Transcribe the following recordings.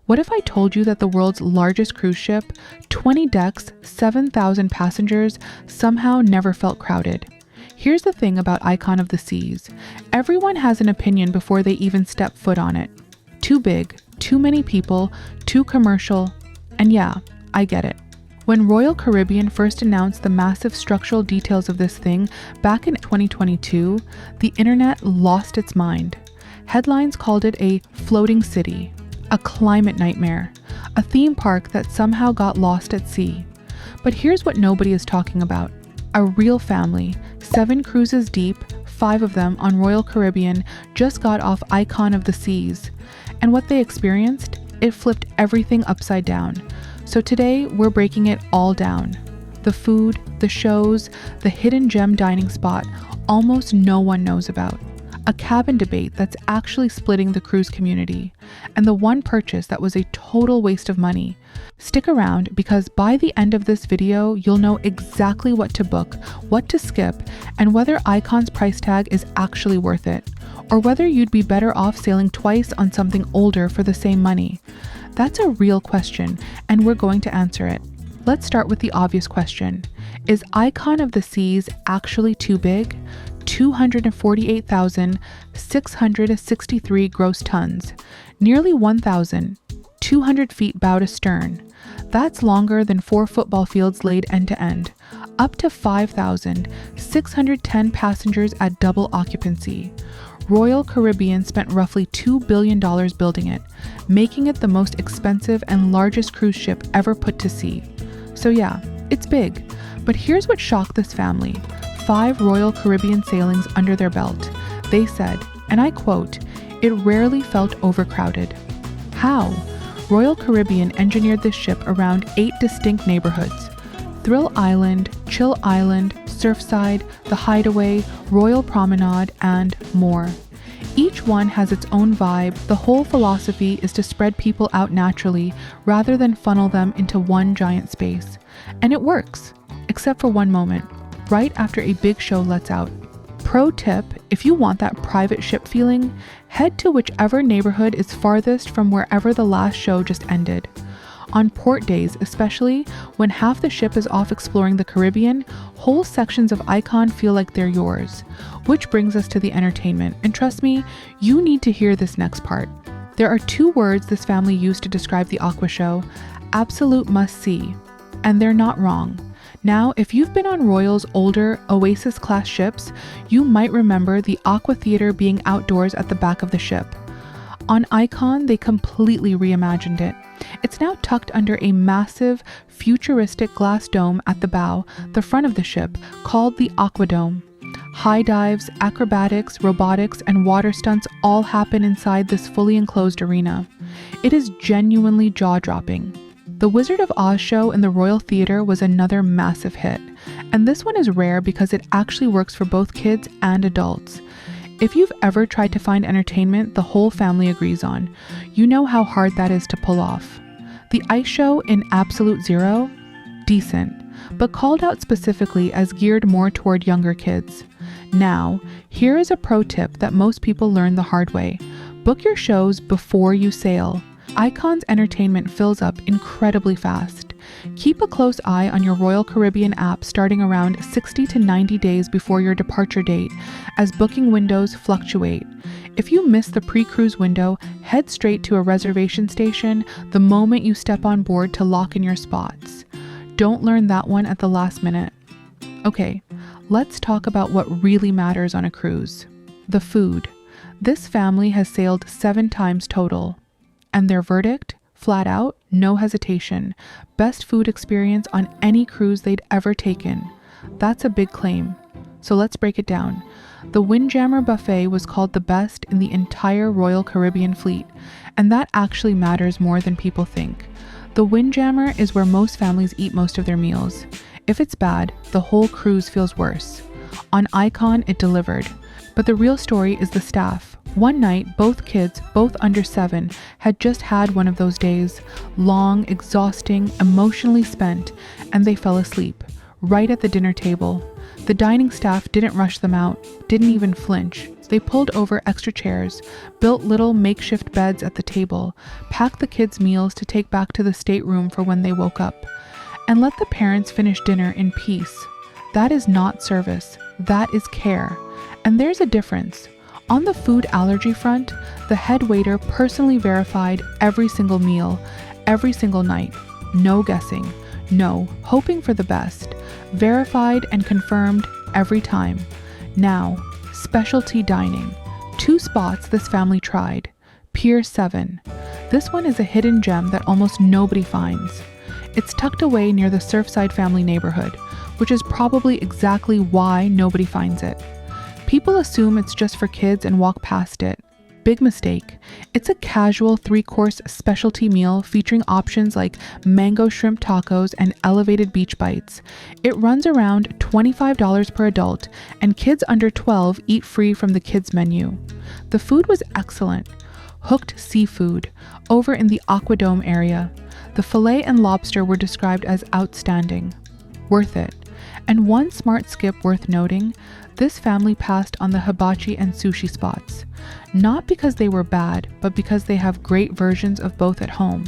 What if I told you that the world's largest cruise ship, 20 decks, 7,000 passengers, somehow never felt crowded? Here's the thing about Icon of the Seas. Everyone has an opinion before they even step foot on it. Too big, too many people, too commercial, and yeah, I get it. When Royal Caribbean first announced the massive structural details of this thing back in 2022, the internet lost its mind. Headlines called it a floating city, a climate nightmare, a theme park that somehow got lost at sea. But here's what nobody is talking about. A real family, 7 cruises deep, 5 of them on Royal Caribbean, just got off Icon of the Seas. And what they experienced? It flipped everything upside down. So today, we're breaking it all down. The food, the shows, the hidden gem dining spot almost no one knows about. A cabin debate that's actually splitting the cruise community, and the one purchase that was a total waste of money. Stick around because by the end of this video, you'll know exactly what to book, what to skip, and whether Icon's price tag is actually worth it, or whether you'd be better off sailing twice on something older for the same money. That's a real question, and we're going to answer it. Let's start with the obvious question. Is Icon of the Seas actually too big? 248,663 gross tons, nearly 1,200 feet bow to stern. That's longer than 4 football fields laid end to end, up to 5,610 passengers at double occupancy. Royal Caribbean spent roughly $2 billion building it, making it the most expensive and largest cruise ship ever put to sea. So yeah, it's big, but here's what shocked this family. 5 Royal Caribbean sailings under their belt. They said, and I quote, "It rarely felt overcrowded." How? Royal Caribbean engineered this ship around 8 distinct neighborhoods: Thrill Island, Chill Island, Surfside, The Hideaway, Royal Promenade, and more. Each one has its own vibe. The whole philosophy is to spread people out naturally rather than funnel them into one giant space. And it works, except for one moment, right after a big show lets out. Pro tip, if you want that private ship feeling, head to whichever neighborhood is farthest from wherever the last show just ended. On port days, especially when half the ship is off exploring the Caribbean, whole sections of Icon feel like they're yours. Which brings us to the entertainment, and trust me, you need to hear this next part. There are 2 words this family used to describe the Aqua Show: absolute must-see. And they're not wrong. Now, if you've been on Royal's older Oasis-class ships, you might remember the Aqua Theater being outdoors at the back of the ship. On Icon, they completely reimagined it. It's now tucked under a massive, futuristic glass dome at the bow, the front of the ship, called the Aquadome. High dives, acrobatics, robotics, and water stunts all happen inside this fully enclosed arena. It is genuinely jaw-dropping. The Wizard of Oz show in the Royal Theater was another massive hit, and this one is rare because it actually works for both kids and adults. If you've ever tried to find entertainment the whole family agrees on, you know how hard that is to pull off. The ice show in Absolute Zero? Decent, but called out specifically as geared more toward younger kids. Now, here is a pro tip that most people learn the hard way. Book your shows before you sail. Icon's entertainment fills up incredibly fast. Keep a close eye on your Royal Caribbean app starting around 60 to 90 days before your departure date, as booking windows fluctuate. If you miss the pre-cruise window, head straight to a reservation station the moment you step on board to lock in your spots. Don't learn that one at the last minute. Okay, let's talk about what really matters on a cruise. The food. This family has sailed 7 times total. And their verdict? Flat out, no hesitation. Best food experience on any cruise they'd ever taken. That's a big claim. So let's break it down. The Windjammer Buffet was called the best in the entire Royal Caribbean fleet, and that actually matters more than people think. The Windjammer is where most families eat most of their meals. If it's bad, the whole cruise feels worse. On Icon, it delivered. But the real story is the staff. One night, both kids, both under 7, had just had one of those days, long, exhausting, emotionally spent, and they fell asleep, right at the dinner table. The dining staff didn't rush them out, didn't even flinch. They pulled over extra chairs, built little makeshift beds at the table, packed the kids' meals to take back to the stateroom for when they woke up, and let the parents finish dinner in peace. That is not service. That is care. And there's a difference. On the food allergy front, the head waiter personally verified every single meal, every single night. No guessing. No, hoping for the best. Verified and confirmed every time. Now, specialty dining. 2 spots this family tried. Pier 7. This one is a hidden gem that almost nobody finds. It's tucked away near the Surfside family neighborhood, which is probably exactly why nobody finds it. People assume it's just for kids and walk past it. Big mistake. It's a casual 3-course specialty meal featuring options like mango shrimp tacos and elevated beach bites. It runs around $25 per adult, and kids under 12 eat free from the kids menu. The food was excellent. Hooked seafood, over in the Aquadome area. The filet and lobster were described as outstanding. Worth it. And one smart skip worth noting, this family passed on the hibachi and sushi spots. Not because they were bad, but because they have great versions of both at home.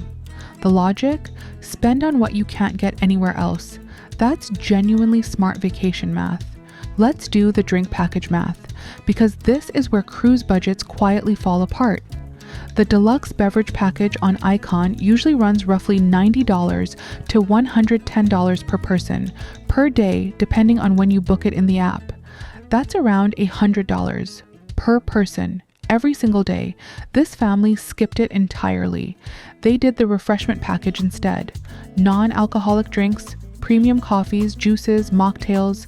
The logic? Spend on what you can't get anywhere else. That's genuinely smart vacation math. Let's do the drink package math, because this is where cruise budgets quietly fall apart. The deluxe beverage package on Icon usually runs roughly $90 to $110 per person, per day, depending on when you book it in the app. That's around $100 per person every single day. This family skipped it entirely. They did the refreshment package instead. Non-alcoholic drinks, premium coffees, juices, mocktails,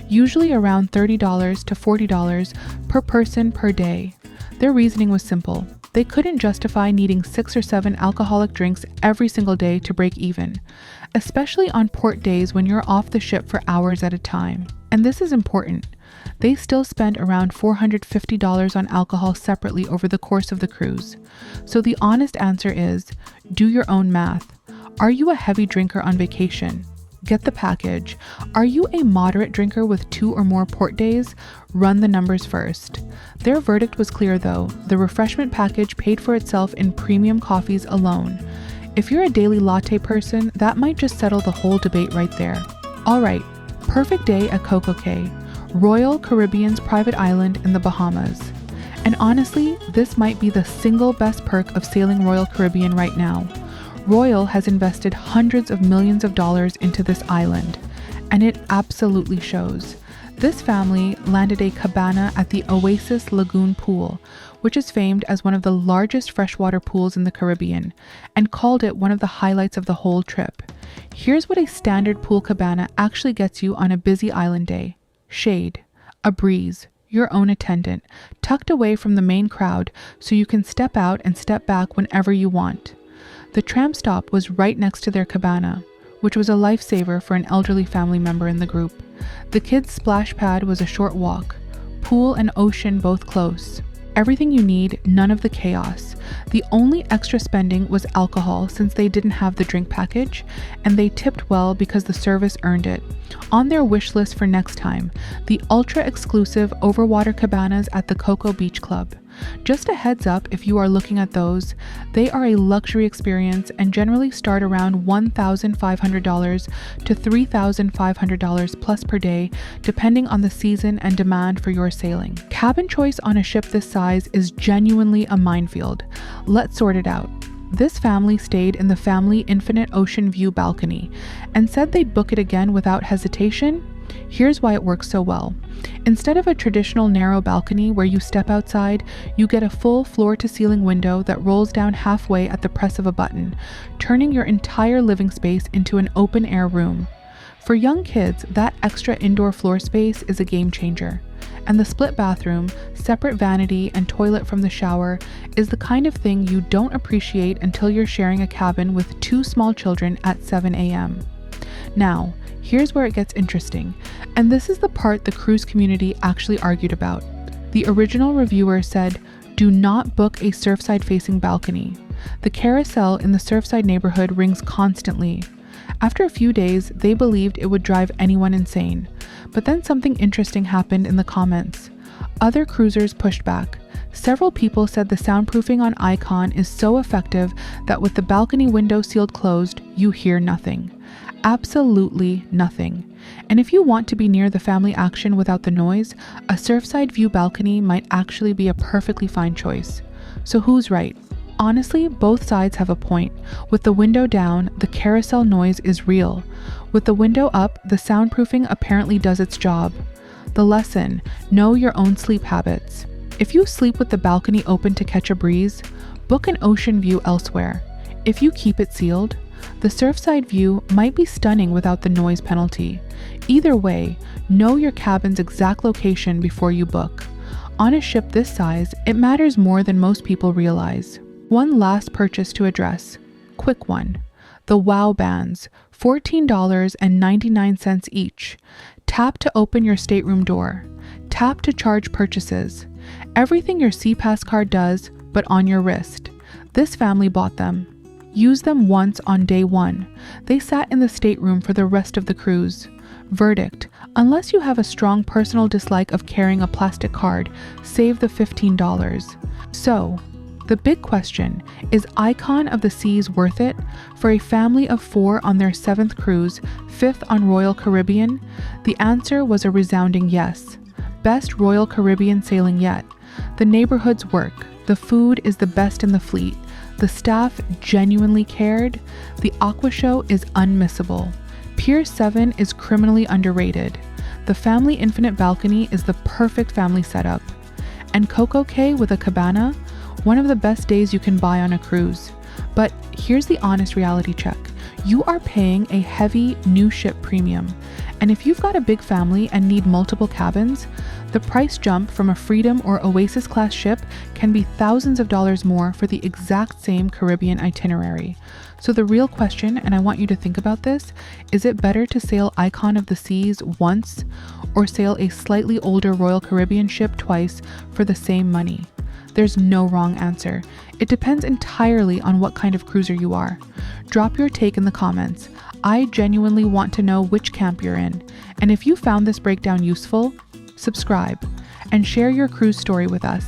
usually around $30 to $40 per person per day. Their reasoning was simple. They couldn't justify needing 6 or 7 alcoholic drinks every single day to break even, especially on port days when you're off the ship for hours at a time. And this is important. They still spend around $450 on alcohol separately over the course of the cruise. So the honest answer is, do your own math. Are you a heavy drinker on vacation? Get the package. Are you a moderate drinker with 2 or more port days? Run the numbers first. Their verdict was clear though. The refreshment package paid for itself in premium coffees alone. If you're a daily latte person, that might just settle the whole debate right there. All right, perfect day at Coco Cay, Royal Caribbean's private island in the Bahamas. And honestly, this might be the single best perk of sailing Royal Caribbean right now. Royal has invested hundreds of millions of dollars into this island, and it absolutely shows. This family landed a cabana at the Oasis Lagoon Pool, which is famed as one of the largest freshwater pools in the Caribbean, and called it one of the highlights of the whole trip. Here's what a standard pool cabana actually gets you on a busy island day. Shade, a breeze, your own attendant, tucked away from the main crowd so you can step out and step back whenever you want. The tram stop was right next to their cabana, which was a lifesaver for an elderly family member in the group. The kids' splash pad was a short walk. Pool and ocean both close. Everything you need, none of the chaos. The only extra spending was alcohol since they didn't have the drink package, and they tipped well because the service earned it. On their wish list for next time, the ultra-exclusive overwater cabanas at the Coco Beach Club. Just a heads up if you are looking at those, they are a luxury experience and generally start around $1,500 to $3,500 plus per day, depending on the season and demand for your sailing. Cabin choice on a ship this size is genuinely a minefield. Let's sort it out. This family stayed in the family Infinite Ocean View balcony and said they'd book it again without hesitation. Here's why it works so well. Instead of a traditional narrow balcony where you step outside, you get a full floor-to-ceiling window that rolls down halfway at the press of a button, turning your entire living space into an open-air room. For young kids, that extra indoor floor space is a game changer. And the split bathroom, separate vanity, and toilet from the shower is the kind of thing you don't appreciate until you're sharing a cabin with 2 small children at 7 a.m. Now, here's where it gets interesting, and this is the part the cruise community actually argued about. The original reviewer said, "Do not book a Surfside-facing balcony. The carousel in the Surfside neighborhood rings constantly. After a few days, they believed it would drive anyone insane. But then something interesting happened in the comments. Other cruisers pushed back. Several people said the soundproofing on Icon is so effective that with the balcony window sealed closed, you hear nothing. Absolutely nothing. And if you want to be near the family action without the noise, a Surfside View balcony might actually be a perfectly fine choice. So who's right? Honestly, both sides have a point. With the window down, the carousel noise is real. With the window up, the soundproofing apparently does its job. The lesson: know your own sleep habits. If you sleep with the balcony open to catch a breeze, book an ocean view elsewhere. If you keep it sealed, the Surfside View might be stunning without the noise penalty. Either way, know your cabin's exact location before you book. On a ship this size, it matters more than most people realize. One last purchase to address. Quick one. The WOW bands, $14.99 each. Tap to open your stateroom door. Tap to charge purchases. Everything your SeaPass card does, but on your wrist. This family bought them. Use them once on day one. They sat in the stateroom for the rest of the cruise. Verdict: unless you have a strong personal dislike of carrying a plastic card, save the $15. So, the big question, is Icon of the Seas worth it? For a family of 4 on their 7th cruise, 5th on Royal Caribbean, the answer was a resounding yes. Best Royal Caribbean sailing yet. The neighborhoods work. The food is the best in the fleet. The staff genuinely cared. The Aqua Show is unmissable. Pier 7 is criminally underrated. The Family Infinite balcony is the perfect family setup. And Coco Cay with a cabana? One of the best days you can buy on a cruise. But here's the honest reality check. You are paying a heavy new ship premium. And if you've got a big family and need multiple cabins, the price jump from a Freedom or Oasis class ship can be thousands of dollars more for the exact same Caribbean itinerary. So the real question, and I want you to think about this, is it better to sail Icon of the Seas once or sail a slightly older Royal Caribbean ship twice for the same money? There's no wrong answer. It depends entirely on what kind of cruiser you are. Drop your take in the comments. I genuinely want to know which camp you're in. And if you found this breakdown useful, subscribe and share your cruise story with us,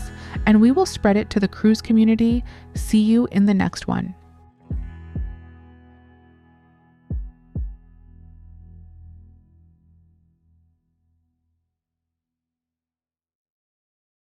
and we will spread it to the cruise community. See you in the next one.